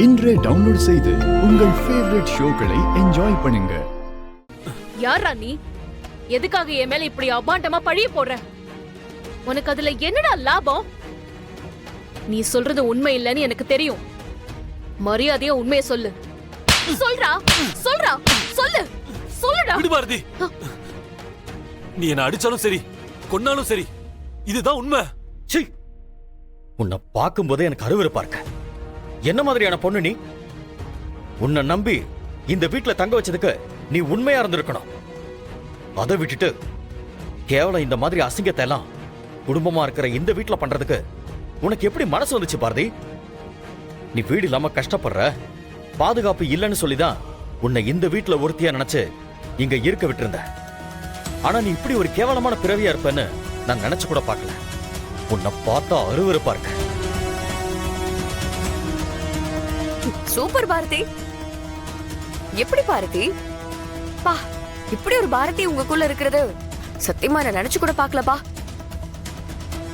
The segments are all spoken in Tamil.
இன்றே டவுன்லோட் செய்து உங்கள் ஃபேவரட் ஷோக்களை என்ஜாய் பண்ணுங்க. யாரா நீ? எதுக்காக என் மேல இப்படி அபாண்டமா பழிய போடுற? உனக்கு அதுல என்னடா லாபம்? நீ சொல்றது உண்மை இல்லைன்னு எனக்கு தெரியும். மரியாதையா உண்மையை சொல்லு. சொல்றா சொல்றா சொல்லு சொல்லுடா. விடு பாரதி, நீ என்ன அடிச்சாலும் சரி கொன்னாலும் சரி, இதுதான் உண்மை. சீ, உன்னை பார்க்கும் போதே எனக்கு அருவருப்பா இருக்க. என்ன மாதிரியான பொண்ணு நீ? உன்னை நம்பி இந்த வீட்டுல தங்க வச்சதுக்கு நீ உண்மையா இருந்திருக்கணும். அதை விட்டுட்டு கேவலம் இந்த மாதிரி அசிங்கத்தை எல்லாம் குடும்பமா இருக்கிற இந்த வீட்டுல பண்றதுக்கு உனக்கு எப்படி மனசு வந்துச்சு பாரதி? நீ வீடு இல்லாம கஷ்டப்படுற, பாதுகாப்பு இல்லைன்னு சொல்லிதான் உன்னை இந்த வீட்டுல ஒருத்தியா நினைச்சு இங்க இருக்க விட்டுருந்த. ஆனா நீ இப்படி ஒரு கேவலமான பிறவியா இருப்பேன்னு நான் நினைச்சு கூட பார்க்கல. உன்னை பார்த்தா அருவருப்பா இருக்க. சூப்பர் பாரதி. எப்படி பாரதி? பா, இப்படி ஒரு பாரதி உங்களுக்குள்ள இருக்கிறது சத்தியமா நான் நினைச்சு கூட பார்க்கலப்பா.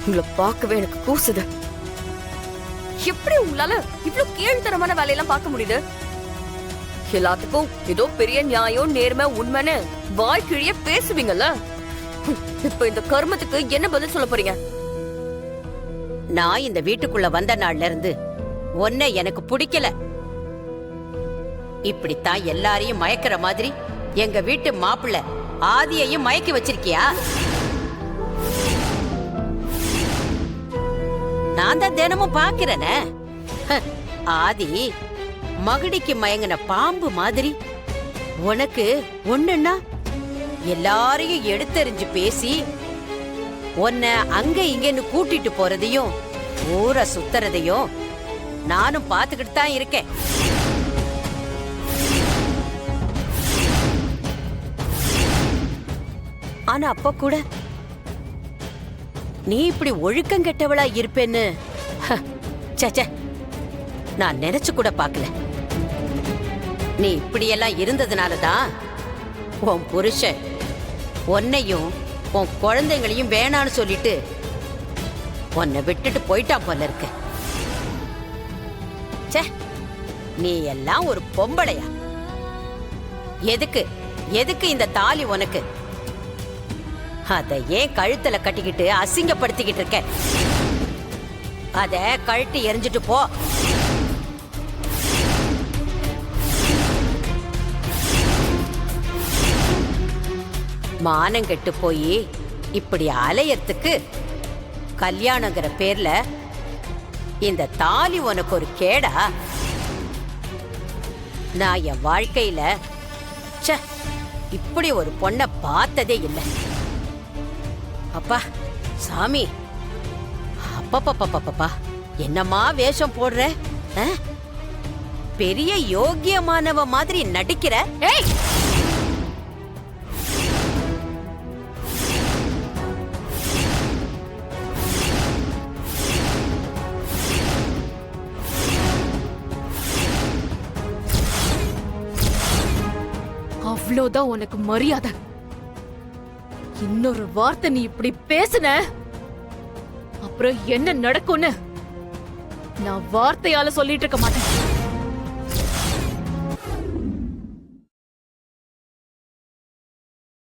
உங்களை பார்க்கவே எனக்கு கூசுது. எப்படி உங்களால இவ்வளவு கீழ்த்தரமான வேலையெல்லாம் பார்க்க முடியுது? எல்லாத்துக்கும் ஏதோ பெரிய நியாயம் நேர்மை உண்மைன்னு வாழ்க்கைய பேசுவீங்கல்ல. இப்ப இந்த கர்மத்துக்கு என்ன பதில் சொல்ல போறீங்க? நான் இந்த வீட்டுக்குள்ள வந்த நாள்ல இருந்து உன்னை எனக்கு பிடிக்கல. இப்படித்தான் எல்லாரையும் மயக்கிற மாதிரி எங்க வீட்டு மாப்பிள்ளை ஆதியையும் மயக்கி வச்சிருக்கியா? நான் தான் தினமும் பாக்கிறேனே. ஆதி மகடிக்கு மயங்கின பாம்பு மாதிரி உனக்கு ஒண்ணுன்னா எல்லாரையும் எடுத்தறிஞ்சு பேசி உன்னை அங்க இங்கன்னு கூட்டிட்டு போறதையும் ஊரை சுத்துறதையும் நானும் பாத்துக்கிட்டு தான் இருக்கேன். ஆனா அப்ப கூட நீ இப்படி ஒழுக்கம் கெட்டவளா இருப்பேன்னு சே, நான் நினைச்சு கூட பார்க்கல. நீ இப்படியெல்லாம் இருந்ததுனாலதான் உன் புருஷன் உன்னையும் உன் குழந்தைங்களையும் வேணான்னு சொல்லிட்டு உன்னை விட்டுட்டு போயிட்டான் போல இருக்கு. சே, நீ எல்லாம் ஒரு பொம்பளையா? எதுக்கு எதுக்கு இந்த தாலி உனக்கு? அத ஏன் கழுத்துல கட்டிக்கிட்டு அசிங்கப்படுத்திக்கிட்டு இருக்க? அத கழட்டி எரிஞ்சிட்டு போ. மானம் கெட்டு போய் இப்படி அலையறதுக்கு கல்யாணங்கிற பேர்ல இந்த தாலி உனக்கு ஒரு கேடா? நான் என் வாழ்க்கையில இப்படி ஒரு பொண்ணை பார்த்ததே இல்லை. அப்பா சாமி, அப்பப்பா என்னம்மா வேஷம் போடுற? பெரிய யோக்கியமானவ மாதிரி நடிக்கிற. ஏய், அவ்வளவுதான் உனக்கு மரியாதை. இன்னொரு வார்த்தை நீ இப்படி பேசுன அப்புறம் என்ன நடக்கும்னு நான் வார்த்தையால சொல்லிட்டு இருக்க மாட்டேன்.